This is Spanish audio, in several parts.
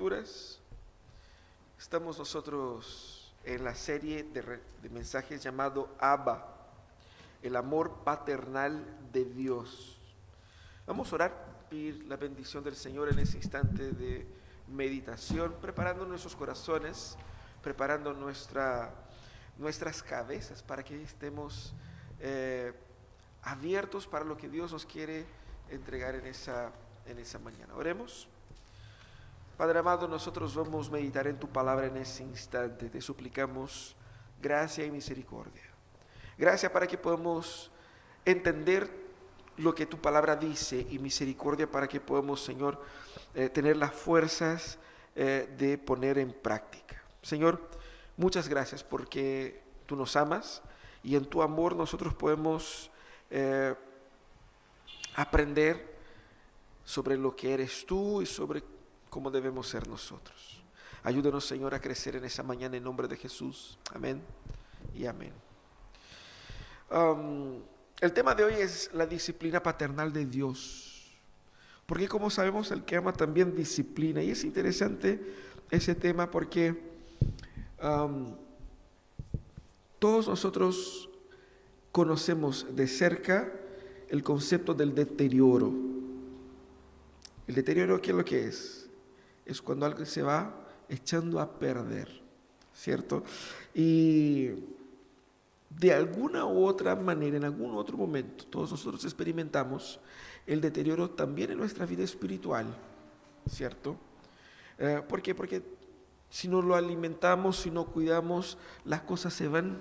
Escrituras. Estamos nosotros en la serie de mensajes llamado Abba, el amor paternal de Dios. Vamos a orar, pedir la bendición del Señor en ese instante de meditación, preparando nuestros corazones, preparando nuestras cabezas para que estemos abiertos para lo que Dios nos quiere entregar en esa mañana. Oremos. Padre amado, nosotros vamos a meditar en tu palabra en ese instante. Te suplicamos gracia y misericordia. Gracia para que podamos entender lo que tu palabra dice, y misericordia para que podamos, Señor, tener las fuerzas de poner en práctica. Señor, muchas gracias porque tú nos amas y en tu amor nosotros podemos aprender sobre lo que eres tú y sobre cómo debemos ser nosotros. Ayúdanos, Señor, a crecer en esa mañana en nombre de Jesús. Amén y amén. El tema de hoy es la disciplina paternal de Dios, porque como sabemos, el que ama también disciplina, y es interesante ese tema porque todos nosotros conocemos de cerca el concepto del deterioro. El deterioro, ¿qué es lo que es? Es cuando algo se va echando a perder, ¿cierto? Y de alguna u otra manera, en algún otro momento, todos nosotros experimentamos el deterioro también en nuestra vida espiritual, ¿cierto? ¿Por qué? Porque si no lo alimentamos, si no cuidamos, las cosas se van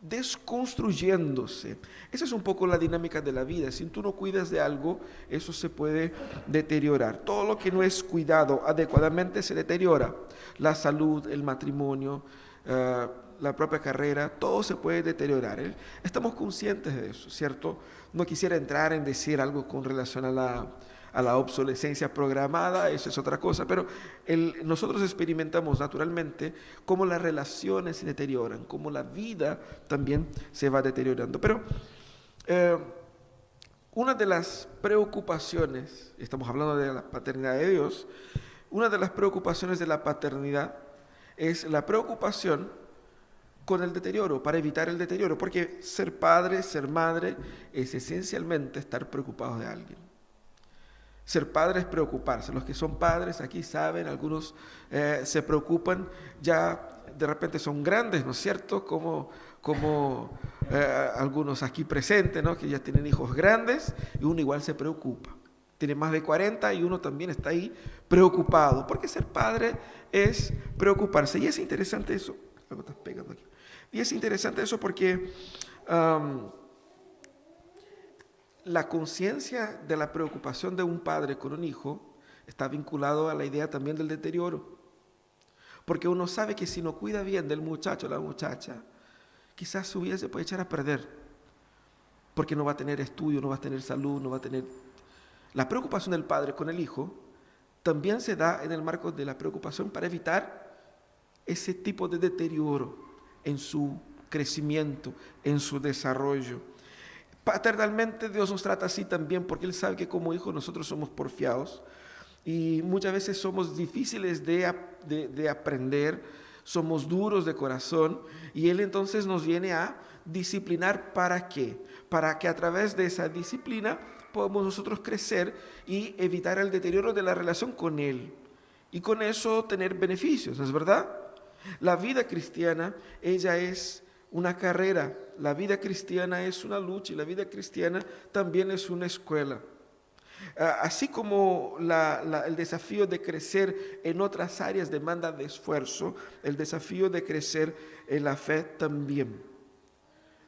desconstruyéndose. Esa es un poco la dinámica de la vida. Si tú no cuidas de algo, eso se puede deteriorar. Todo lo que no es cuidado adecuadamente se deteriora. La salud, el matrimonio, la propia carrera, todo se puede deteriorar. Estamos conscientes de eso, ¿cierto? No quisiera entrar en decir algo con relación a la obsolescencia programada, eso es otra cosa, pero nosotros experimentamos naturalmente cómo las relaciones se deterioran, cómo la vida también se va deteriorando. Pero una de las preocupaciones, estamos hablando de la paternidad de Dios, una de las preocupaciones de la paternidad es la preocupación con el deterioro, para evitar el deterioro, porque ser padre, ser madre, es esencialmente estar preocupados de alguien. Ser padre es preocuparse. Los que son padres aquí saben, algunos se preocupan, ya de repente son grandes, ¿no es cierto? Como algunos aquí presentes, ¿no? Que ya tienen hijos grandes y uno igual se preocupa. Tiene más de 40 y uno también está ahí preocupado, porque ser padre es preocuparse. Y es interesante eso. Algo está pegando aquí. Y es interesante eso porque la conciencia de la preocupación de un padre con un hijo está vinculado a la idea también del deterioro. Porque uno sabe que si no cuida bien del muchacho o la muchacha, quizás su vida se puede echar a perder. Porque no va a tener estudio, no va a tener salud, no va a tener... La preocupación del padre con el hijo también se da en el marco de la preocupación para evitar ese tipo de deterioro en su crecimiento, en su desarrollo. Paternalmente Dios nos trata así también porque Él sabe que como hijos nosotros somos porfiados y muchas veces somos difíciles de aprender, somos duros de corazón, y Él entonces nos viene a disciplinar. ¿Para qué? Para que a través de esa disciplina podamos nosotros crecer y evitar el deterioro de la relación con Él, y con eso tener beneficios, ¿no es verdad? La vida cristiana, ella es una carrera, la vida cristiana es una lucha, y la vida cristiana también es una escuela. Así como el desafío de crecer en otras áreas demanda de esfuerzo, el desafío de crecer en la fe también.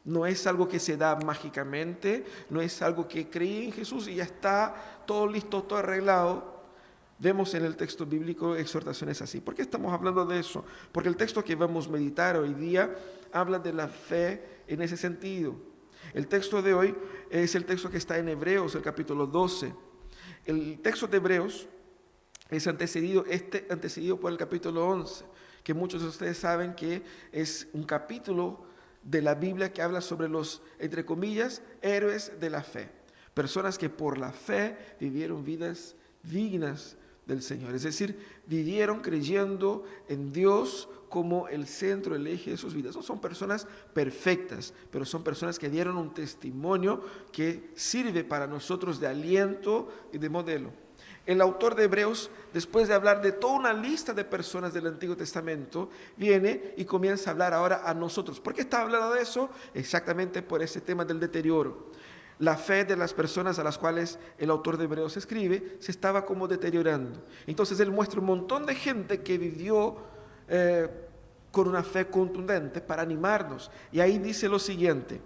No es algo que se da mágicamente, no es algo que creí en Jesús y ya está todo listo, todo arreglado. Vemos en el texto bíblico exhortaciones así. ¿Por qué estamos hablando de eso? Porque el texto que vamos a meditar hoy día habla de la fe en ese sentido. El texto de hoy es el texto que está en Hebreos, el capítulo 12. El texto de Hebreos es antecedido por el capítulo 11, que muchos de ustedes saben que es un capítulo de la Biblia que habla sobre los, entre comillas, héroes de la fe. Personas que por la fe vivieron vidas dignas del Señor. Es decir, vivieron creyendo en Dios como el centro, el eje de sus vidas. No son personas perfectas, pero son personas que dieron un testimonio que sirve para nosotros de aliento y de modelo. El autor de Hebreos, después de hablar de toda una lista de personas del Antiguo Testamento, viene y comienza a hablar ahora a nosotros. ¿Por qué está hablando de eso? Exactamente por ese tema del deterioro. La fe de las personas a las cuales el autor de Hebreos escribe se estaba como deteriorando. Entonces él muestra un montón de gente que vivió con una fe contundente para animarnos. Y ahí dice lo siguiente: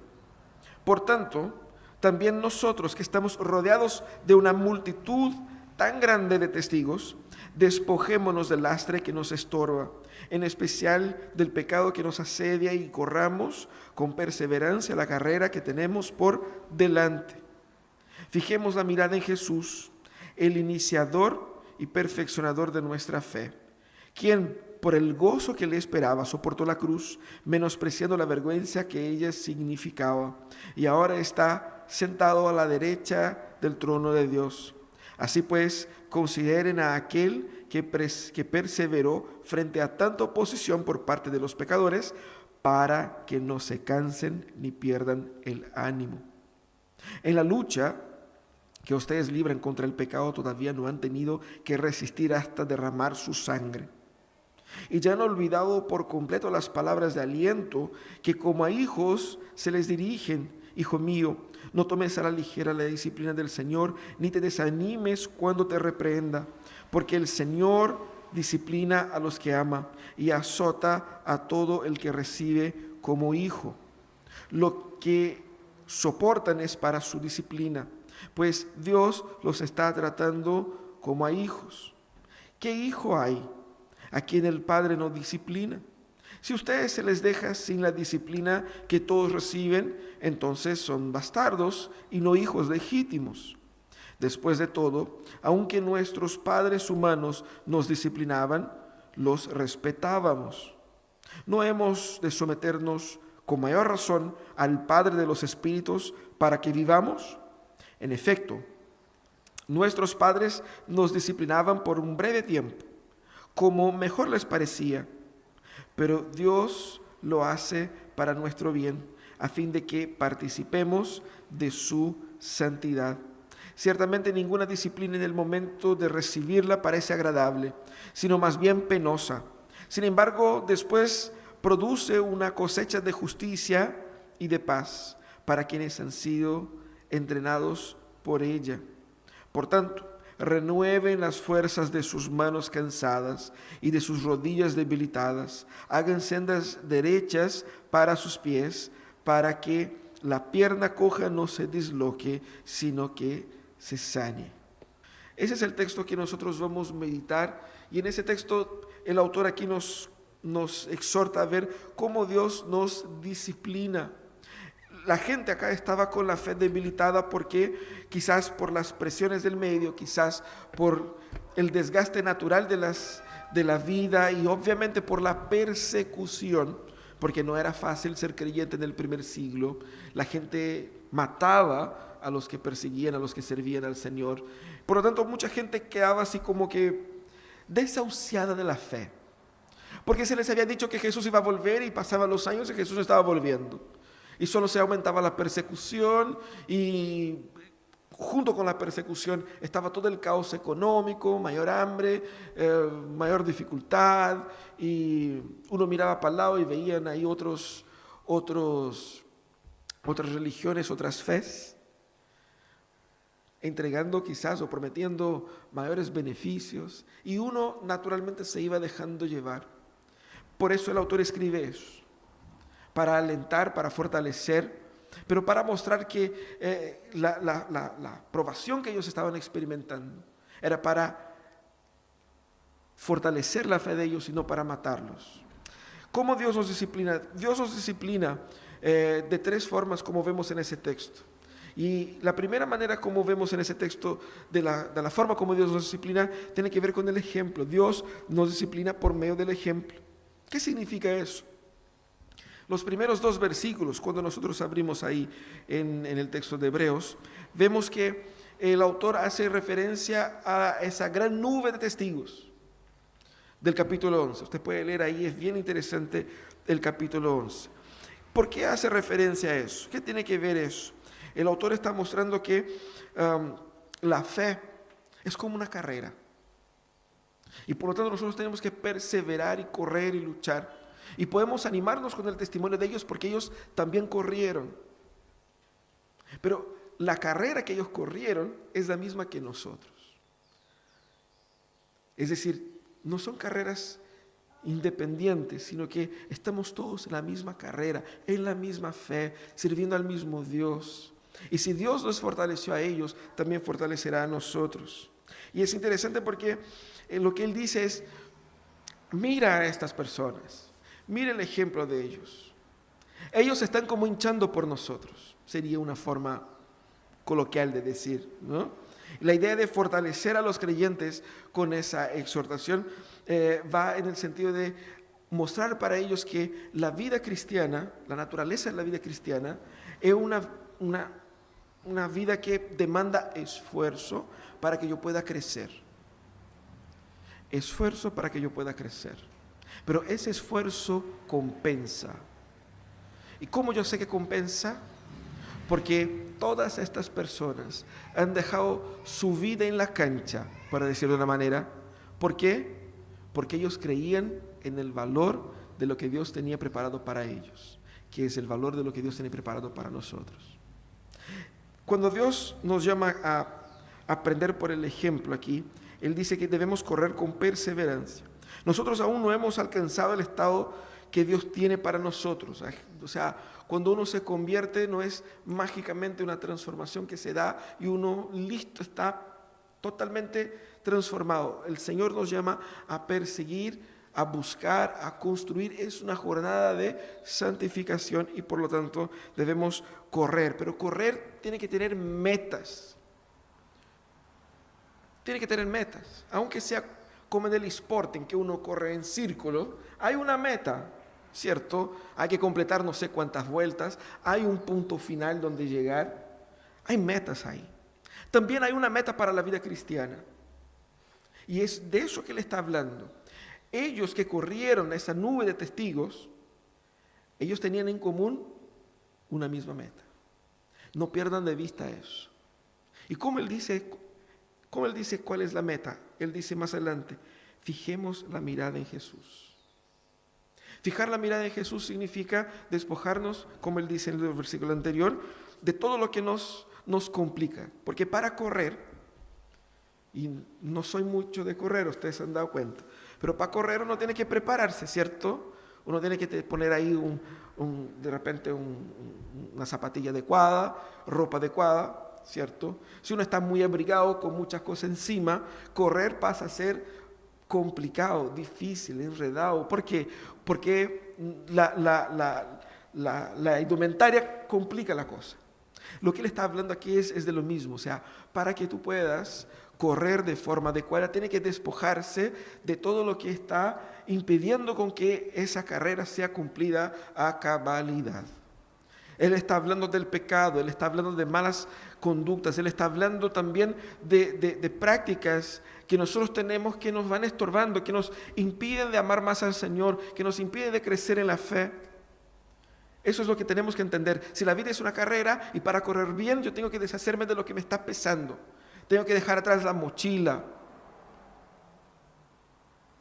por tanto, también nosotros que estamos rodeados de una multitud tan grande de testigos, despojémonos del lastre que nos estorba, en especial del pecado que nos asedia, y corramos con perseverancia la carrera que tenemos por delante. Fijemos la mirada en Jesús, el iniciador y perfeccionador de nuestra fe, quien por el gozo que le esperaba soportó la cruz, menospreciando la vergüenza que ella significaba, y ahora está sentado a la derecha del trono de Dios. Así pues, consideren a aquel que perseveró frente a tanta oposición por parte de los pecadores, para que no se cansen ni pierdan el ánimo. En la lucha que ustedes libran contra el pecado, todavía no han tenido que resistir hasta derramar su sangre. Y ya han olvidado por completo las palabras de aliento que como a hijos se les dirigen. Hijo mío, no tomes a la ligera la disciplina del Señor, ni te desanimes cuando te reprenda, porque el Señor disciplina a los que ama y azota a todo el que recibe como hijo. Lo que soportan es para su disciplina, pues Dios los está tratando como a hijos. ¿Qué hijo hay a quien el Padre no disciplina? Si ustedes se les deja sin la disciplina que todos reciben, entonces son bastardos y no hijos legítimos. Después de todo, aunque nuestros padres humanos nos disciplinaban, los respetábamos. ¿No hemos de someternos con mayor razón al Padre de los Espíritus para que vivamos? En efecto, nuestros padres nos disciplinaban por un breve tiempo, como mejor les parecía, pero Dios lo hace para nuestro bien, a fin de que participemos de su santidad. Ciertamente ninguna disciplina en el momento de recibirla parece agradable, sino más bien penosa. Sin embargo, después produce una cosecha de justicia y de paz para quienes han sido entrenados por ella. Por tanto, renueven las fuerzas de sus manos cansadas y de sus rodillas debilitadas. Hagan sendas derechas para sus pies, para que la pierna coja no se disloque, sino que se sane. Ese es el texto que nosotros vamos a meditar, y en ese texto el autor aquí nos exhorta a ver cómo Dios nos disciplina. La gente acá estaba con la fe debilitada porque quizás por las presiones del medio, quizás por el desgaste natural de la vida, y obviamente por la persecución, porque no era fácil ser creyente en el primer siglo. La gente mataba a los que perseguían, a los que servían al Señor. Por lo tanto, mucha gente quedaba así como que desahuciada de la fe, porque se les había dicho que Jesús iba a volver, y pasaban los años y Jesús no estaba volviendo. Y solo se aumentaba la persecución, y junto con la persecución estaba todo el caos económico, mayor hambre, mayor dificultad, y uno miraba para el lado y veían ahí otras religiones, otras fes, entregando quizás o prometiendo mayores beneficios, y uno naturalmente se iba dejando llevar. Por eso el autor escribe eso, para alentar, para fortalecer, pero para mostrar que la provación que ellos estaban experimentando era para fortalecer la fe de ellos y no para matarlos. ¿Cómo Dios nos disciplina? Dios nos disciplina de tres formas, como vemos en ese texto. Y la primera manera como vemos en ese texto, de la forma como Dios nos disciplina, tiene que ver con el ejemplo. Dios nos disciplina por medio del ejemplo. ¿Qué significa eso? Los primeros 2 versículos, cuando nosotros abrimos ahí en el texto de Hebreos, vemos que el autor hace referencia a esa gran nube de testigos del capítulo 11. Usted puede leer ahí, es bien interesante el capítulo 11. ¿Por qué hace referencia a eso? ¿Qué tiene que ver eso? El autor está mostrando que la fe es como una carrera. Y por lo tanto nosotros tenemos que perseverar y correr y luchar. Y podemos animarnos con el testimonio de ellos porque ellos también corrieron. Pero la carrera que ellos corrieron es la misma que nosotros. Es decir, no son carreras independientes, sino que estamos todos en la misma carrera, en la misma fe, sirviendo al mismo Dios. Y si Dios nos fortaleció a ellos, también fortalecerá a nosotros. Y es interesante porque lo que él dice es, mira a estas personas, mira el ejemplo de ellos. Ellos están como hinchando por nosotros, sería una forma coloquial de decir, ¿no? La idea de fortalecer a los creyentes con esa exhortación va en el sentido de mostrar para ellos que la vida cristiana, la naturaleza de la vida cristiana, es una vida que demanda esfuerzo para que yo pueda crecer. Esfuerzo para que yo pueda crecer. Pero ese esfuerzo compensa. ¿Y cómo yo sé que compensa? Porque todas estas personas han dejado su vida en la cancha, para decirlo de una manera. ¿Por qué? Porque ellos creían en el valor de lo que Dios tenía preparado para ellos, que es el valor de lo que Dios tiene preparado para nosotros. Cuando Dios nos llama a aprender por el ejemplo aquí, Él dice que debemos correr con perseverancia. Nosotros aún no hemos alcanzado el estado que Dios tiene para nosotros. O sea, cuando uno se convierte no es mágicamente una transformación que se da y uno listo, está totalmente transformado. El Señor nos llama a perseguir, a buscar, a construir. Es una jornada de santificación y por lo tanto debemos correr. Pero correr tiene que tener metas. Tiene que tener metas. Aunque sea como en el sport en que uno corre en círculo, hay una meta, ¿cierto? Hay que completar no sé cuántas vueltas, hay un punto final donde llegar, hay metas ahí. También hay una meta para la vida cristiana. Y es de eso que él está hablando. Ellos que corrieron esa nube de testigos, ellos tenían en común una misma meta. No pierdan de vista eso. ¿Y cómo él dice cuál es la meta? Él dice más adelante, fijemos la mirada en Jesús. Fijar la mirada en Jesús significa despojarnos, como él dice en el versículo anterior, de todo lo que nos complica. Porque para correr, y no soy mucho de correr, ustedes se han dado cuenta, pero para correr uno tiene que prepararse, ¿cierto? Uno tiene que poner ahí de repente una zapatilla adecuada, ropa adecuada, ¿cierto? Si uno está muy abrigado con muchas cosas encima, correr pasa a ser complicado, difícil, enredado. ¿Por qué? Porque la indumentaria complica la cosa. Lo que él está hablando aquí es de lo mismo. O sea, para que tú puedas correr de forma adecuada, tiene que despojarse de todo lo que está impidiendo con que esa carrera sea cumplida a cabalidad. Él está hablando del pecado, él está hablando de malas conductas, él está hablando también de prácticas que nosotros tenemos que nos van estorbando, que nos impiden de amar más al Señor, que nos impiden de crecer en la fe. Eso es lo que tenemos que entender. Si la vida es una carrera y para correr bien yo tengo que deshacerme de lo que me está pesando. Tengo que dejar atrás la mochila.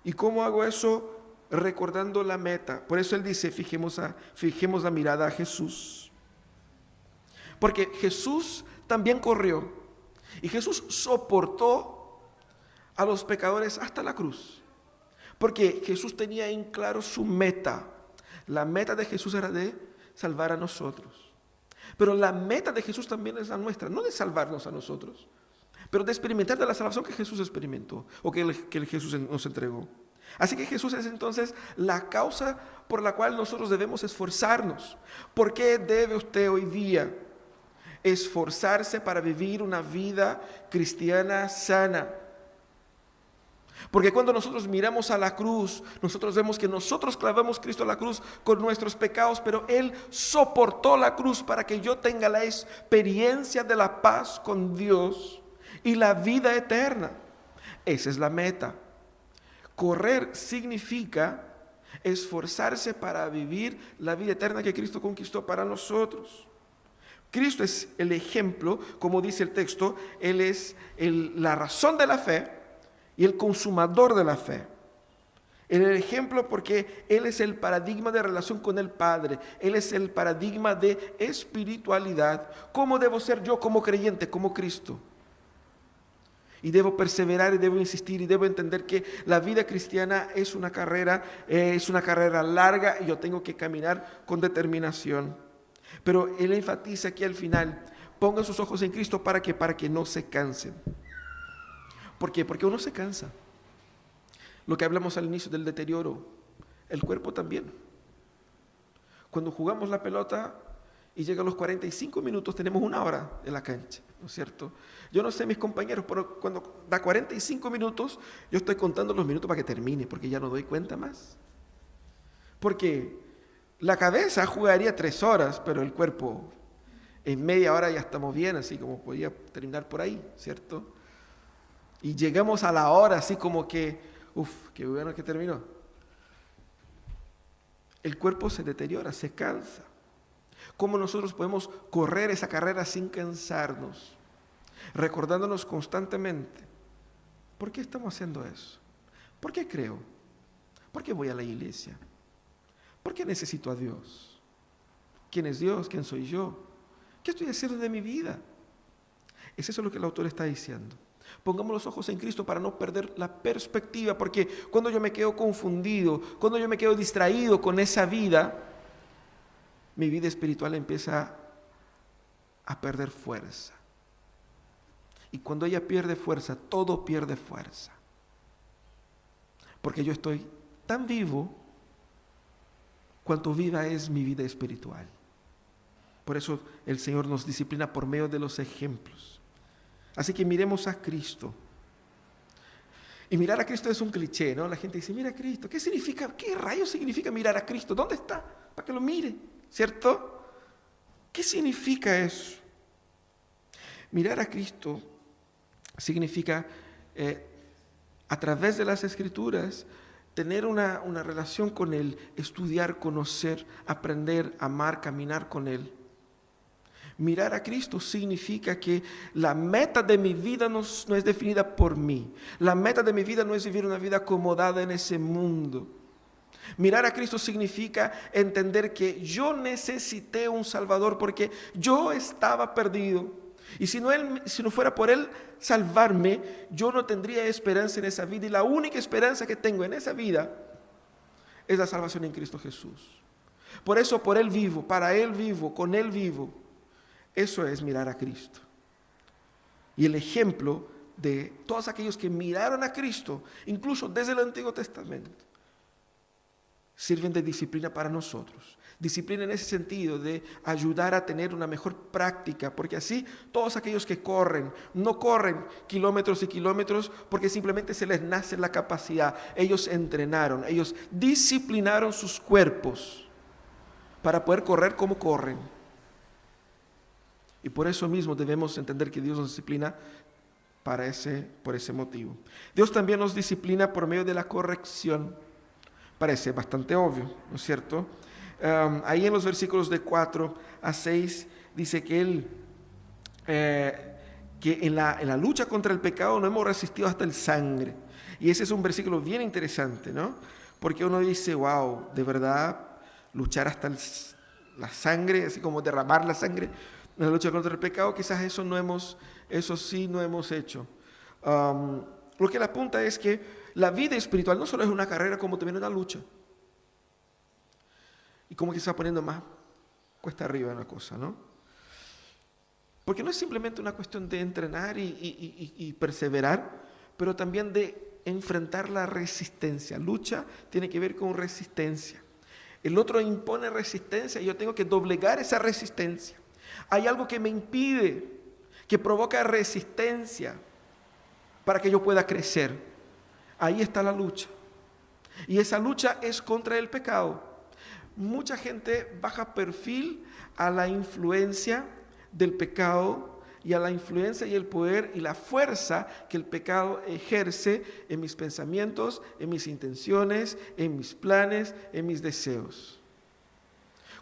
¿Y cómo hago eso? Recordando la meta. Por eso él dice, fijemos la mirada a Jesús. Porque Jesús también corrió. Y Jesús soportó a los pecadores hasta la cruz. Porque Jesús tenía en claro su meta. La meta de Jesús era de salvar a nosotros. Pero la meta de Jesús también es la nuestra. No de salvarnos a nosotros, pero de experimentar de la salvación que Jesús experimentó. O que Jesús nos entregó. Así que Jesús es entonces la causa por la cual nosotros debemos esforzarnos. ¿Por qué debe usted hoy día esforzarse para vivir una vida cristiana sana? Porque cuando nosotros miramos a la cruz, nosotros vemos que nosotros clavamos a Cristo a la cruz con nuestros pecados, pero Él soportó la cruz para que yo tenga la experiencia de la paz con Dios y la vida eterna. Esa es la meta. Correr significa esforzarse para vivir la vida eterna que Cristo conquistó para nosotros. Cristo es el ejemplo, como dice el texto, Él es la razón de la fe y el consumador de la fe. Él es el ejemplo porque Él es el paradigma de relación con el Padre. Él es el paradigma de espiritualidad. ¿Cómo debo ser yo como creyente, como Cristo? Y debo perseverar y debo insistir y debo entender que la vida cristiana es una carrera larga y yo tengo que caminar con determinación. Pero Él enfatiza aquí al final, pongan sus ojos en Cristo para que no se cansen. ¿Por qué? Porque uno se cansa. Lo que hablamos al inicio del deterioro, el cuerpo también. Cuando jugamos la pelota y llegan los 45 minutos, tenemos 1 hora en la cancha, ¿no es cierto? Yo no sé mis compañeros, pero cuando da 45 minutos, yo estoy contando los minutos para que termine, porque ya no doy cuenta más. Porque la cabeza jugaría 3 horas, pero el cuerpo en media hora ya estamos bien, así como podía terminar por ahí, ¿cierto? Y llegamos a la hora así como que, qué bueno que terminó. El cuerpo se deteriora, se cansa. ¿Cómo nosotros podemos correr esa carrera sin cansarnos? Recordándonos constantemente, ¿por qué estamos haciendo eso? ¿Por qué creo? ¿Por qué voy a la iglesia? ¿Por qué necesito a Dios? ¿Quién es Dios? ¿Quién soy yo? ¿Qué estoy haciendo de mi vida? Es eso lo que el autor está diciendo. Pongamos los ojos en Cristo para no perder la perspectiva, porque cuando yo me quedo confundido, cuando yo me quedo distraído con esa vida, mi vida espiritual empieza a perder fuerza. Y cuando ella pierde fuerza, todo pierde fuerza. Porque yo estoy tan vivo cuanto viva es mi vida espiritual. Por eso el Señor nos disciplina por medio de los ejemplos. Así que miremos a Cristo. Y mirar a Cristo es un cliché, ¿no? La gente dice, mira a Cristo. ¿Qué significa? ¿Qué rayos significa mirar a Cristo? ¿Dónde está? Para que lo mire, ¿cierto? ¿Qué significa eso? Mirar a Cristo significa, a través de las Escrituras, tener una relación con Él, estudiar, conocer, aprender, amar, caminar con Él. Mirar a Cristo significa que la meta de mi vida no es definida por mí. La meta de mi vida no es vivir una vida acomodada en ese mundo. Mirar a Cristo significa entender que yo necesité un Salvador porque yo estaba perdido. Y si no fuera por Él salvarme, yo no tendría esperanza en esa vida. Y la única esperanza que tengo en esa vida es la salvación en Cristo Jesús. Por eso, por Él vivo, para Él vivo, con Él vivo. Eso es mirar a Cristo. Y el ejemplo de todos aquellos que miraron a Cristo, incluso desde el Antiguo Testamento, sirven de disciplina para nosotros. Disciplina en ese sentido de ayudar a tener una mejor práctica, porque así todos aquellos que corren, no corren kilómetros y kilómetros porque simplemente se les nace la capacidad. Ellos entrenaron, ellos disciplinaron sus cuerpos para poder correr como corren. Y por eso mismo debemos entender que Dios nos disciplina por ese motivo. Dios también nos disciplina por medio de la corrección. Parece bastante obvio, ¿no es cierto? Ahí en los versículos de 4 a 6 dice que Él, que en la lucha contra el pecado no hemos resistido hasta el sangre. Y ese es un versículo bien interesante, ¿no? Porque uno dice, wow, de verdad, luchar hasta la sangre, así como derramar la sangre en la lucha contra el pecado, quizás eso sí no hemos hecho. Lo que le apunta es que la vida espiritual no solo es una carrera, como también una lucha. Y como que se va poniendo más cuesta arriba la cosa, ¿no? Porque no es simplemente una cuestión de entrenar y perseverar, pero también de enfrentar la resistencia. Lucha tiene que ver con resistencia. El otro impone resistencia y yo tengo que doblegar esa resistencia. Hay algo que me impide, que provoca resistencia para que yo pueda crecer. Ahí está la lucha. Y esa lucha es contra el pecado. Mucha gente baja perfil a la influencia del pecado y a la influencia y el poder y la fuerza que el pecado ejerce en mis pensamientos, en mis intenciones, en mis planes, en mis deseos.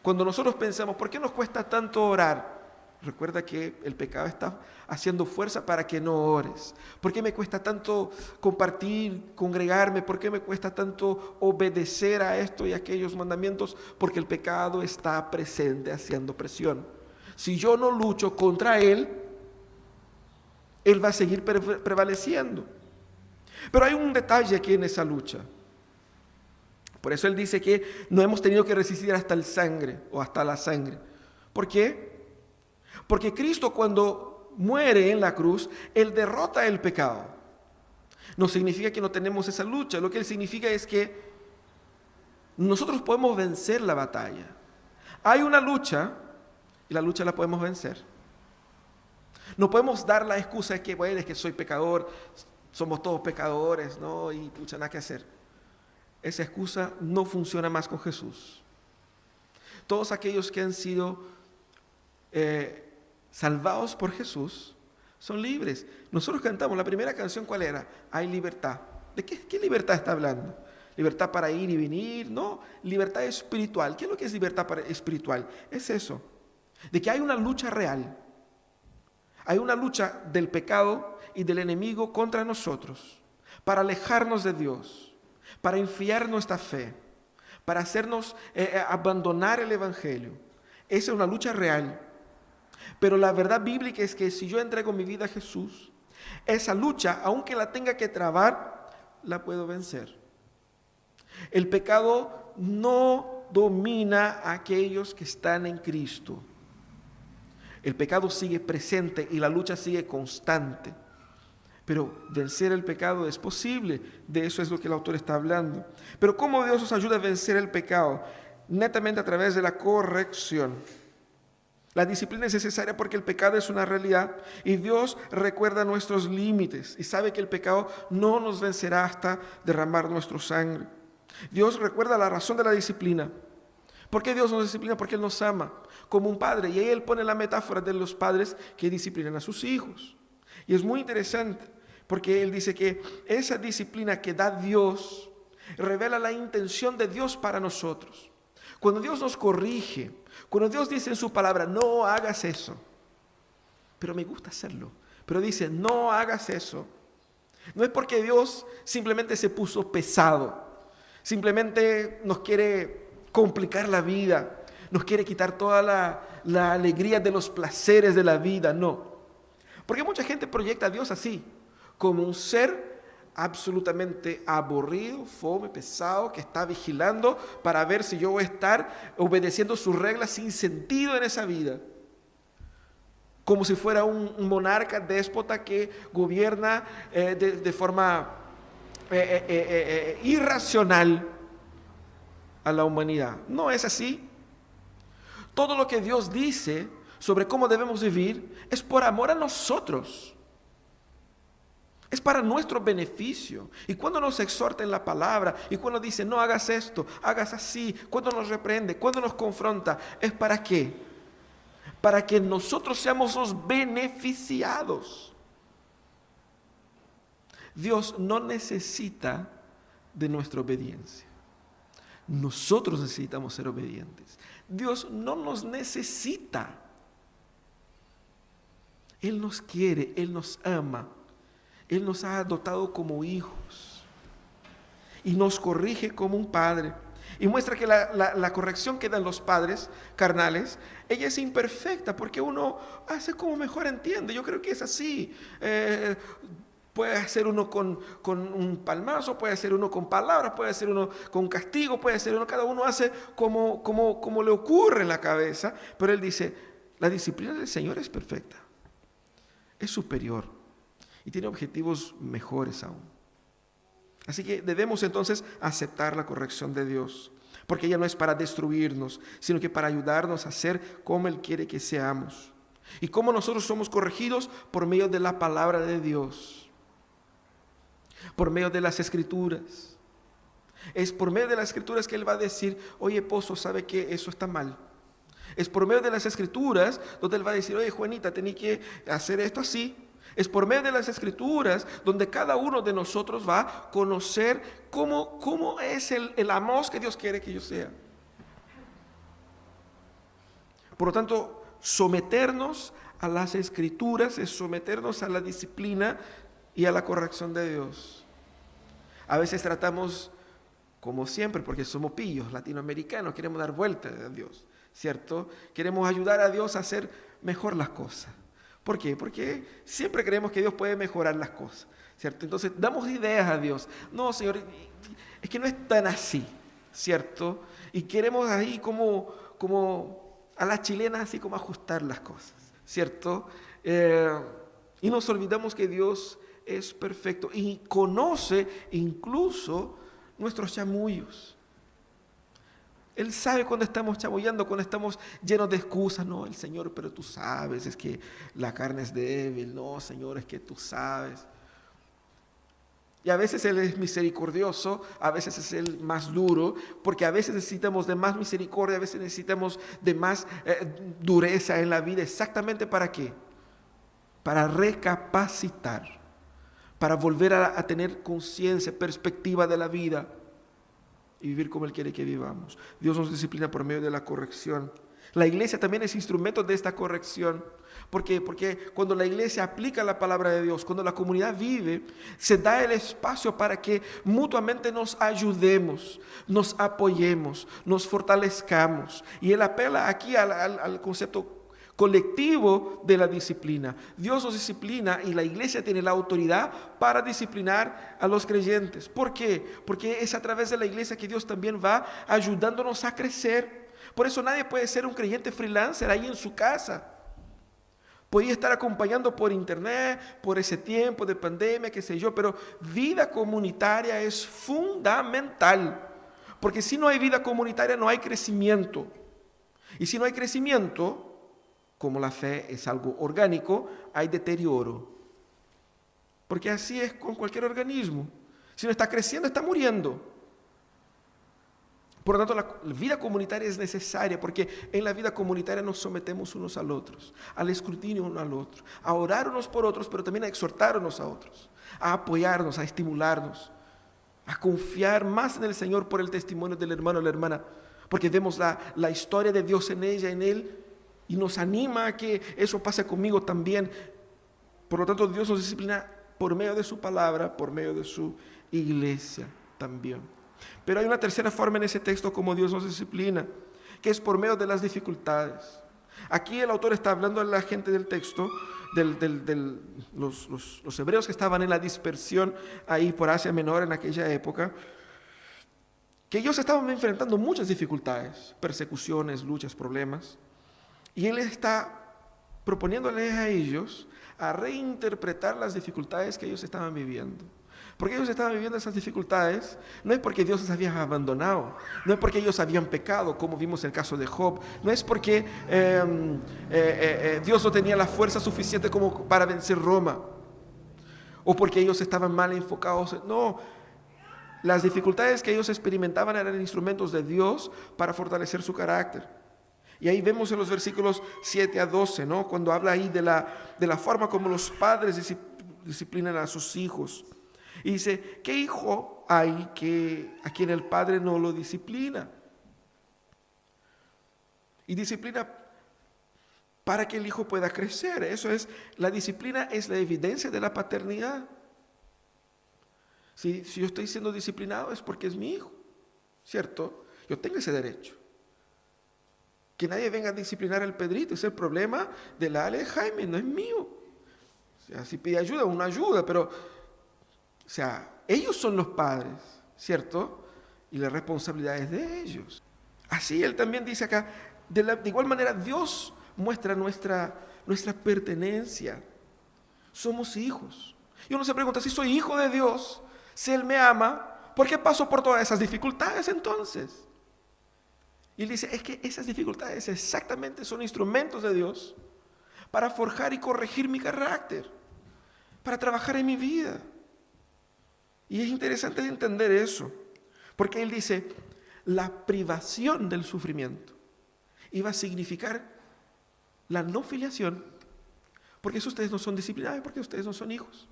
Cuando nosotros pensamos, ¿por qué nos cuesta tanto orar? Recuerda que el pecado está haciendo fuerza para que no ores. ¿Por qué me cuesta tanto compartir, congregarme? ¿Por qué me cuesta tanto obedecer a esto y a aquellos mandamientos? Porque el pecado está presente haciendo presión. Si yo no lucho contra él, él va a seguir prevaleciendo. Pero hay un detalle aquí en esa lucha. Por eso él dice que no hemos tenido que resistir hasta el sangre o hasta la sangre. ¿Por qué? Porque Cristo, cuando muere en la cruz, él derrota el pecado. No significa que no tenemos esa lucha. Lo que él significa es que nosotros podemos vencer la batalla. Hay una lucha y la lucha la podemos vencer. No podemos dar la excusa de que, bueno, es que soy pecador, somos todos pecadores, ¿no? Y pucha, nada que hacer. Esa excusa no funciona más con Jesús. Todos aquellos que han sido salvados por Jesús son libres. Nosotros cantamos, la primera canción, ¿cuál era? Hay libertad. ¿De qué libertad está hablando? ¿Libertad para ir y venir? No, libertad espiritual. ¿Qué es lo que es libertad espiritual? Es eso, de que hay una lucha real. Hay una lucha del pecado y del enemigo contra nosotros, para alejarnos de Dios, para enfriar nuestra fe, para hacernos abandonar el Evangelio. Esa es una lucha real. Pero la verdad bíblica es que si yo entrego mi vida a Jesús, esa lucha, aunque la tenga que trabar, la puedo vencer. El pecado no domina a aquellos que están en Cristo. El pecado sigue presente y la lucha sigue constante. Pero vencer el pecado es posible. De eso es lo que el autor está hablando. Pero ¿cómo Dios nos ayuda a vencer el pecado? Netamente a través de la corrección. La disciplina es necesaria porque el pecado es una realidad y Dios recuerda nuestros límites y sabe que el pecado no nos vencerá hasta derramar nuestra sangre. Dios recuerda la razón de la disciplina. ¿Por qué Dios nos disciplina? Porque Él nos ama como un padre. Y ahí Él pone la metáfora de los padres que disciplinan a sus hijos. Y es muy interesante porque Él dice que esa disciplina que da Dios revela la intención de Dios para nosotros. Cuando Dios nos corrige, cuando Dios dice en su palabra, no hagas eso, pero me gusta hacerlo, pero dice, no hagas eso, no es porque Dios simplemente se puso pesado, simplemente nos quiere complicar la vida, nos quiere quitar toda la alegría de los placeres de la vida, no. Porque mucha gente proyecta a Dios así, como un ser absolutamente aburrido, fome, pesado, que está vigilando para ver si yo voy a estar obedeciendo sus reglas sin sentido en esa vida. Como si fuera un monarca déspota que gobierna de forma irracional a la humanidad. No es así. Todo lo que Dios dice sobre cómo debemos vivir es por amor a nosotros. Es para nuestro beneficio. Y cuando nos exhorta en la palabra, y cuando dice, no hagas esto, hagas así, cuando nos reprende, cuando nos confronta, ¿es para qué? Para que nosotros seamos los beneficiados. Dios no necesita de nuestra obediencia. Nosotros necesitamos ser obedientes. Dios no nos necesita. Él nos quiere, Él nos ama. Él nos ha adoptado como hijos y nos corrige como un padre. Y muestra que la corrección que dan los padres carnales, ella es imperfecta porque uno hace como mejor entiende. Yo creo que es así. Puede hacer uno con un palmazo, puede hacer uno con palabras, puede hacer uno con castigo, puede hacer uno, cada uno hace como le ocurre en la cabeza. Pero él dice, la disciplina del Señor es perfecta, es superior. Y tiene objetivos mejores aún. Así que debemos entonces aceptar la corrección de Dios, porque ella no es para destruirnos, sino que para ayudarnos a ser como Él quiere que seamos. Y cómo nosotros somos corregidos por medio de la palabra de Dios, por medio de las Escrituras. Es por medio de las Escrituras que Él va a decir, oye, Pozo, ¿sabe que eso está mal? Es por medio de las Escrituras donde Él va a decir, oye, Juanita, tenés que hacer esto así. Es por medio de las Escrituras donde cada uno de nosotros va a conocer cómo es el Amós que Dios quiere que yo sea. Por lo tanto, someternos a las Escrituras es someternos a la disciplina y a la corrección de Dios. A veces tratamos, como siempre, porque somos pillos latinoamericanos, queremos dar vuelta a Dios, ¿cierto? Queremos ayudar a Dios a hacer mejor las cosas. ¿Por qué? Porque siempre creemos que Dios puede mejorar las cosas, ¿cierto? Entonces damos ideas a Dios. No, Señor, es que no es tan así, ¿cierto? Y queremos ahí como a la chilena, así como ajustar las cosas, ¿cierto? Y nos olvidamos que Dios es perfecto y conoce incluso nuestros chamullos. Él sabe cuando estamos chamullando, cuando estamos llenos de excusas. No, el Señor, pero tú sabes, es que la carne es débil. No, Señor, es que tú sabes. Y a veces Él es misericordioso, a veces es Él más duro, porque a veces necesitamos de más misericordia, a veces necesitamos de más dureza en la vida. ¿Exactamente para qué? Para recapacitar, para volver a tener conciencia, perspectiva de la vida y vivir como Él quiere que vivamos. Dios nos disciplina por medio de la corrección. La iglesia también es instrumento de esta corrección. ¿Por qué? Porque cuando la iglesia aplica la palabra de Dios, cuando la comunidad vive, se da el espacio para que mutuamente nos ayudemos, nos apoyemos, nos fortalezcamos. Y Él apela aquí al concepto colectivo de la disciplina. Dios nos disciplina y la iglesia tiene la autoridad para disciplinar a los creyentes. ¿Por qué? Porque es a través de la iglesia que Dios también va ayudándonos a crecer. Por eso nadie puede ser un creyente freelancer ahí en su casa. Podía estar acompañando por internet, por ese tiempo de pandemia, qué sé yo, pero vida comunitaria es fundamental. Porque si no hay vida comunitaria no hay crecimiento. Y si no hay crecimiento, como la fe es algo orgánico, hay deterioro. Porque así es con cualquier organismo. Si no está creciendo, está muriendo. Por lo tanto, la vida comunitaria es necesaria, porque en la vida comunitaria nos sometemos unos al otros, al escrutinio uno al otro, a orar unos por otros, pero también a exhortar unos a otros, a apoyarnos, a estimularnos, a confiar más en el Señor por el testimonio del hermano o la hermana, porque vemos la historia de Dios en ella, en Él, y nos anima a que eso pase conmigo también. Por lo tanto, Dios nos disciplina por medio de su palabra, por medio de su iglesia también. Pero hay una tercera forma en ese texto como Dios nos disciplina, que es por medio de las dificultades. Aquí el autor está hablando a la gente del texto, los hebreos que estaban en la dispersión ahí por Asia Menor en aquella época, que ellos estaban enfrentando muchas dificultades, persecuciones, luchas, problemas. Y él está proponiéndoles a ellos a reinterpretar las dificultades que ellos estaban viviendo. Porque ellos estaban viviendo esas dificultades, no es porque Dios les había abandonado, no es porque ellos habían pecado, como vimos en el caso de Job, no es porque Dios no tenía la fuerza suficiente como para vencer Roma, o porque ellos estaban mal enfocados. No, las dificultades que ellos experimentaban eran instrumentos de Dios para fortalecer su carácter. Y ahí vemos en los versículos 7 a 12, ¿no? Cuando habla ahí de la forma como los padres disciplinan a sus hijos. Y dice, ¿qué hijo hay a quien el padre no lo disciplina? Y disciplina para que el hijo pueda crecer. Eso es, la disciplina es la evidencia de la paternidad. Si yo estoy siendo disciplinado es porque es mi hijo, ¿cierto? Yo tengo ese derecho. Que nadie venga a disciplinar al Pedrito, ese es el problema de la Ale de Jaime, no es mío. O sea, si pide ayuda, una ayuda, pero, o sea, ellos son los padres, ¿cierto? Y la responsabilidad es de ellos. Así él también dice acá, de igual manera Dios muestra nuestra pertenencia. Somos hijos. Y uno se pregunta, si soy hijo de Dios, si Él me ama, ¿por qué paso por todas esas dificultades entonces? Y él dice, es que esas dificultades exactamente son instrumentos de Dios para forjar y corregir mi carácter, para trabajar en mi vida. Y es interesante entender eso, porque él dice, la privación del sufrimiento iba a significar la no filiación, porque eso ustedes no son disciplinados, porque ustedes no son hijos.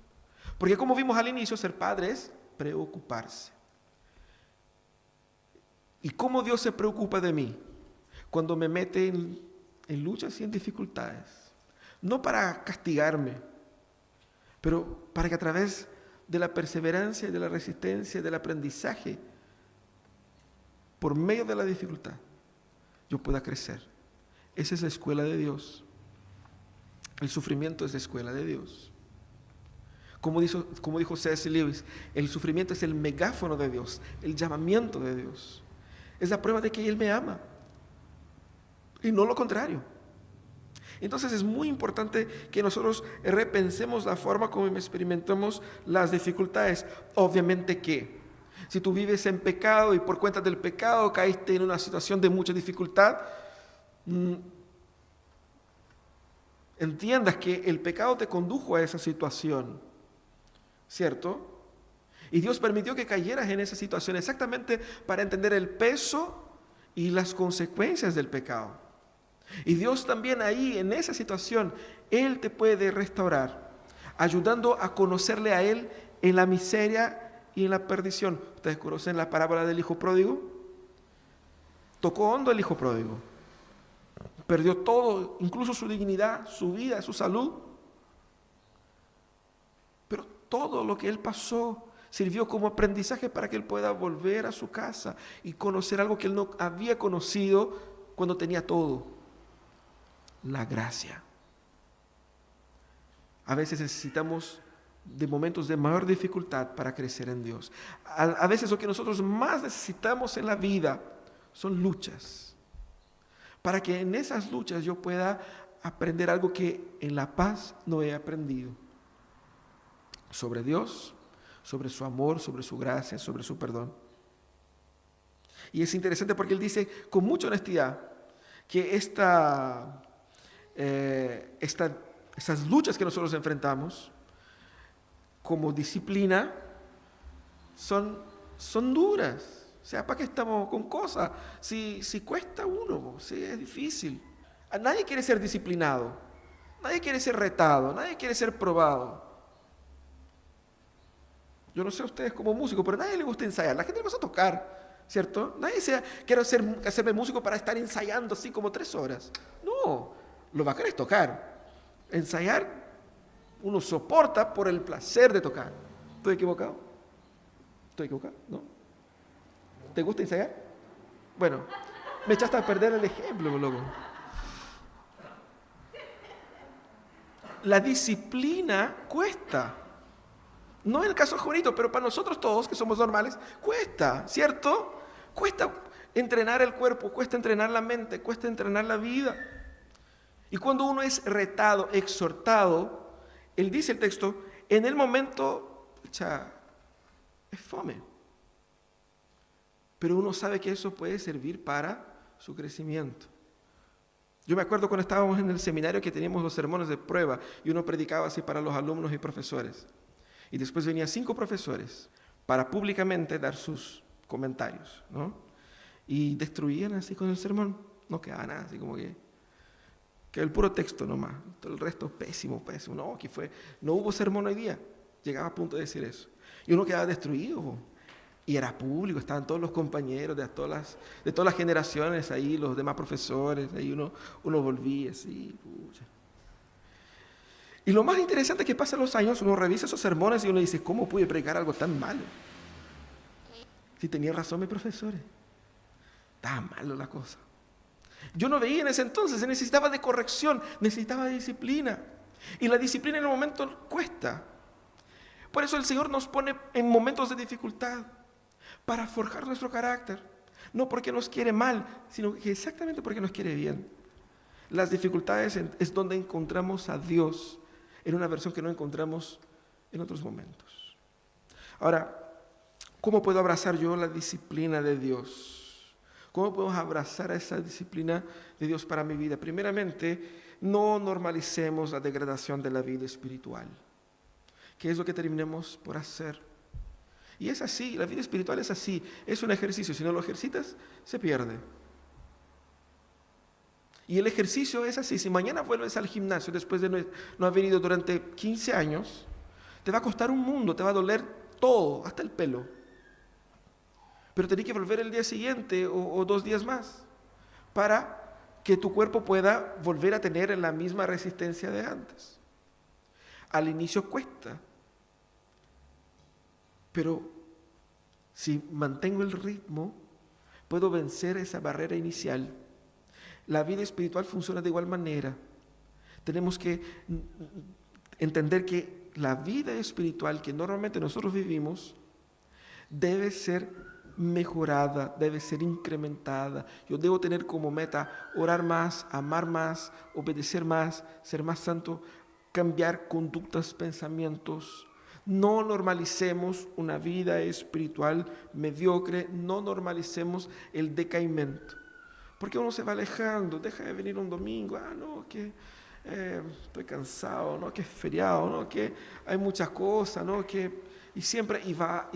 Porque como vimos al inicio, ser padre es preocuparse. ¿Y cómo Dios se preocupa de mí? Cuando me mete en luchas y en dificultades. No para castigarme, pero para que a través de la perseverancia, de la resistencia, del aprendizaje, por medio de la dificultad, yo pueda crecer. Esa es la escuela de Dios. El sufrimiento es la escuela de Dios. Como dijo C.S. Lewis, el sufrimiento es el megáfono de Dios, el llamamiento de Dios. Es la prueba de que Él me ama. Y no lo contrario. Entonces es muy importante que nosotros repensemos la forma como experimentamos las dificultades. Obviamente que si tú vives en pecado y por cuenta del pecado caíste en una situación de mucha dificultad, entiendas que el pecado te condujo a esa situación, ¿cierto? Y Dios permitió que cayeras en esa situación exactamente para entender el peso y las consecuencias del pecado. Y Dios también ahí, en esa situación, Él te puede restaurar, ayudando a conocerle a Él en la miseria y en la perdición. ¿Ustedes conocen la parábola del hijo pródigo? Tocó hondo el hijo pródigo. Perdió todo, incluso su dignidad, su vida, su salud. Pero todo lo que él pasó sirvió como aprendizaje para que él pueda volver a su casa y conocer algo que él no había conocido cuando tenía todo: la gracia. A veces necesitamos de momentos de mayor dificultad para crecer en Dios. A veces lo que nosotros más necesitamos en la vida son luchas, para que en esas luchas yo pueda aprender algo que en la paz no he aprendido. Sobre Dios, sobre su amor, sobre su gracia, sobre su perdón. Y es interesante porque él dice con mucha honestidad que estas luchas que nosotros enfrentamos como disciplina son duras. O sea, ¿para qué estamos con cosas? Si cuesta uno, si es difícil. Nadie quiere ser disciplinado, nadie quiere ser retado, nadie quiere ser probado. Yo no sé a ustedes como músicos, pero a nadie le gusta ensayar. La gente le gusta tocar, ¿cierto? Nadie quiere hacerme músico para estar ensayando así como 3 horas. No, lo bacán es tocar. Ensayar, uno soporta por el placer de tocar. ¿Estoy equivocado? ¿Estoy equivocado? ¿No? ¿Te gusta ensayar? Bueno, me echaste a perder el ejemplo, loco. La disciplina cuesta. No en el caso de Juanito, pero para nosotros todos que somos normales, cuesta, ¿cierto? Cuesta entrenar el cuerpo, cuesta entrenar la mente, cuesta entrenar la vida. Y cuando uno es retado, exhortado, él dice el texto, en el momento, es fome. Pero uno sabe que eso puede servir para su crecimiento. Yo me acuerdo cuando estábamos en el seminario que teníamos los sermones de prueba y uno predicaba así para los alumnos y profesores. Y después venían 5 profesores para públicamente dar sus comentarios, ¿no? Y destruían así con el sermón. No quedaba nada, así como que el puro texto nomás. Todo el resto pésimo. No, no hubo sermón hoy día. Llegaba a punto de decir eso. Y uno quedaba destruido. Y era público, estaban todos los compañeros de todas las generaciones ahí, los demás profesores, ahí uno volvía así. Pucha. Y lo más interesante es que pasan los años, uno revisa esos sermones y uno dice, ¿cómo pude predicar algo tan malo? Si tenía razón mis profesores. Estaba malo la cosa. Yo no veía en ese entonces, se necesitaba de corrección, necesitaba de disciplina. Y la disciplina en el momento cuesta. Por eso el Señor nos pone en momentos de dificultad para forjar nuestro carácter. No porque nos quiere mal, sino que exactamente porque nos quiere bien. Las dificultades es donde encontramos a Dios en una versión que no encontramos en otros momentos. Ahora, ¿cómo puedo abrazar yo la disciplina de Dios? ¿Cómo podemos abrazar esa disciplina de Dios para mi vida? Primeramente, no normalicemos la degradación de la vida espiritual, que es lo que terminemos por hacer. Y es así, la vida espiritual es así, es un ejercicio, si no lo ejercitas, se pierde. Y el ejercicio es así. Si mañana vuelves al gimnasio después de no haber ido durante 15 años, te va a costar un mundo, te va a doler todo, hasta el pelo. Pero tenés que volver el día siguiente o 2 días más para que tu cuerpo pueda volver a tener la misma resistencia de antes. Al inicio cuesta, pero si mantengo el ritmo, puedo vencer esa barrera inicial. La vida espiritual funciona de igual manera. Tenemos que entender que la vida espiritual que normalmente nosotros vivimos debe ser mejorada, debe ser incrementada. Yo debo tener como meta orar más, amar más, obedecer más, ser más santo, cambiar conductas, pensamientos. No normalicemos una vida espiritual mediocre, no normalicemos el decaimiento. Porque uno se va alejando, deja de venir un domingo, no, que estoy cansado, no, que es feriado, no, que hay muchas cosas, no, que y siempre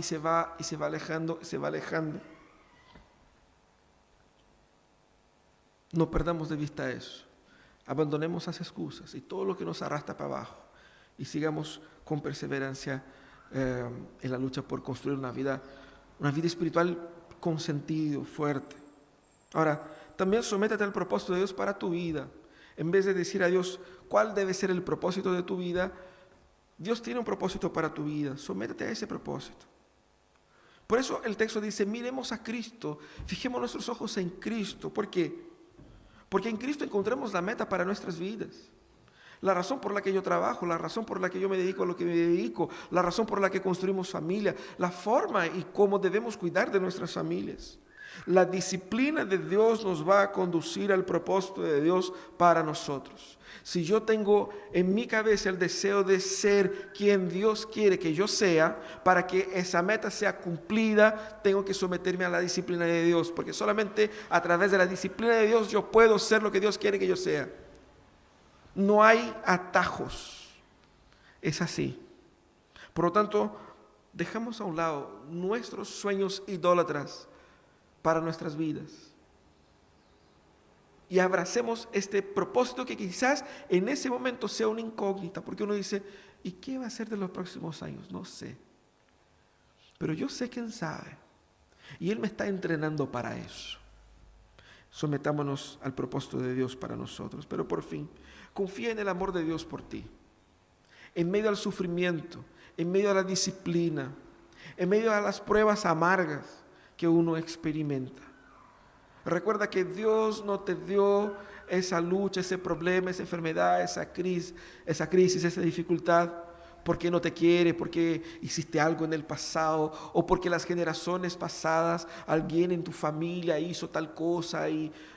se va alejando, se va alejando. No perdamos de vista eso. Abandonemos esas excusas y todo lo que nos arrastra para abajo y sigamos con perseverancia en la lucha por construir una vida espiritual con sentido, fuerte. Ahora, también sométete al propósito de Dios para tu vida. En vez de decir a Dios cuál debe ser el propósito de tu vida, Dios tiene un propósito para tu vida. Sométete a ese propósito. Por eso el texto dice, miremos a Cristo, fijemos nuestros ojos en Cristo. ¿Por qué? Porque en Cristo encontramos la meta para nuestras vidas. La razón por la que yo trabajo, la razón por la que yo me dedico a lo que me dedico, la razón por la que construimos familia, la forma y cómo debemos cuidar de nuestras familias. La disciplina de Dios nos va a conducir al propósito de Dios para nosotros. Si yo tengo en mi cabeza el deseo de ser quien Dios quiere que yo sea, para que esa meta sea cumplida, tengo que someterme a la disciplina de Dios, porque solamente a través de la disciplina de Dios yo puedo ser lo que Dios quiere que yo sea. No hay atajos. Es así. Por lo tanto, dejamos a un lado nuestros sueños idólatras para nuestras vidas y abracemos este propósito que quizás en ese momento sea una incógnita, porque uno dice, ¿y qué va a ser de los próximos años? No sé, pero yo sé quién sabe y Él me está entrenando para eso. Sometámonos al propósito de Dios para nosotros, pero por fin, confía en el amor de Dios por ti, en medio del sufrimiento, en medio de la disciplina, en medio de las pruebas amargas que uno experimenta. Recuerda que Dios no te dio esa lucha, ese problema, esa enfermedad, esa crisis, esa dificultad, porque no te quiere, porque hiciste algo en el pasado, o porque las generaciones pasadas, alguien en tu familia hizo tal cosa.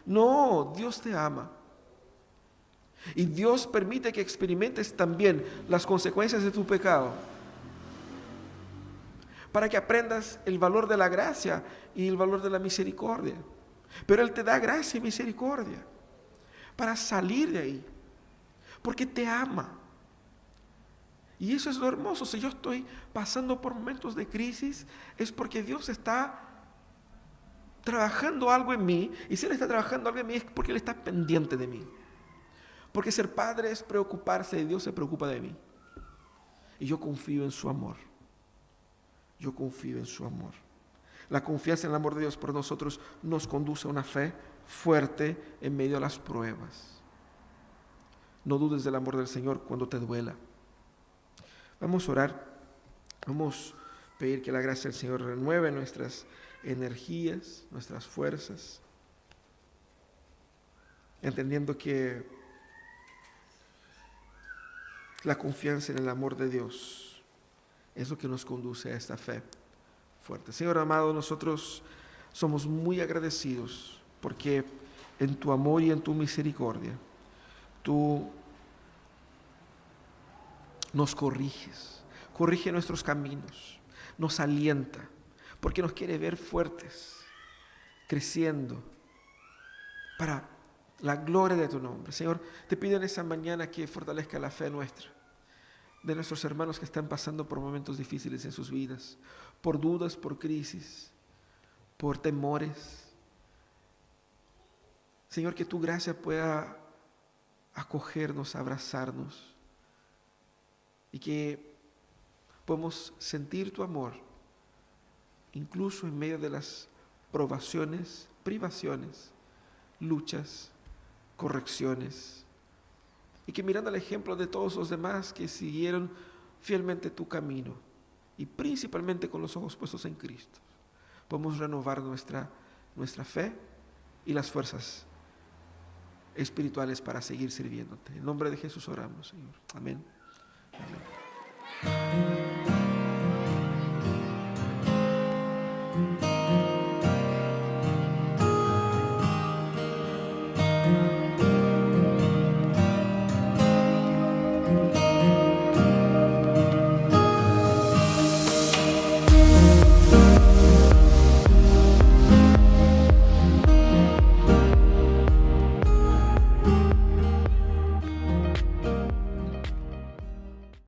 No, Dios te ama. Y Dios permite que experimentes también las consecuencias de tu pecado, para que aprendas el valor de la gracia y el valor de la misericordia. Pero Él te da gracia y misericordia para salir de ahí, porque te ama. Y eso es lo hermoso. Si yo estoy pasando por momentos de crisis, es porque Dios está trabajando algo en mí. Y si Él está trabajando algo en mí, es porque Él está pendiente de mí. Porque ser padre es preocuparse de Dios, se preocupa de mí. Y yo confío en su amor. Yo confío en su amor. La confianza en el amor de Dios por nosotros nos conduce a una fe fuerte en medio de las pruebas. No dudes del amor del Señor cuando te duela. Vamos a orar. Vamos a pedir que la gracia del Señor renueve nuestras energías, nuestras fuerzas, entendiendo que la confianza en el amor de Dios es lo que nos conduce a esta fe fuerte. Señor amado, nosotros somos muy agradecidos porque en tu amor y en tu misericordia tú nos corriges, corrige nuestros caminos, nos alienta, porque nos quiere ver fuertes, creciendo para la gloria de tu nombre. Señor, te pido en esa mañana que fortalezca la fe nuestra, de nuestros hermanos que están pasando por momentos difíciles en sus vidas, por dudas, por crisis, por temores. Señor, que tu gracia pueda acogernos, abrazarnos, y que podamos sentir tu amor, incluso en medio de las provaciones, privaciones, luchas, correcciones, y que mirando el ejemplo de todos los demás que siguieron fielmente tu camino, y principalmente con los ojos puestos en Cristo, podemos renovar nuestra fe y las fuerzas espirituales para seguir sirviéndote. En nombre de Jesús oramos, Señor. Amén. Amén.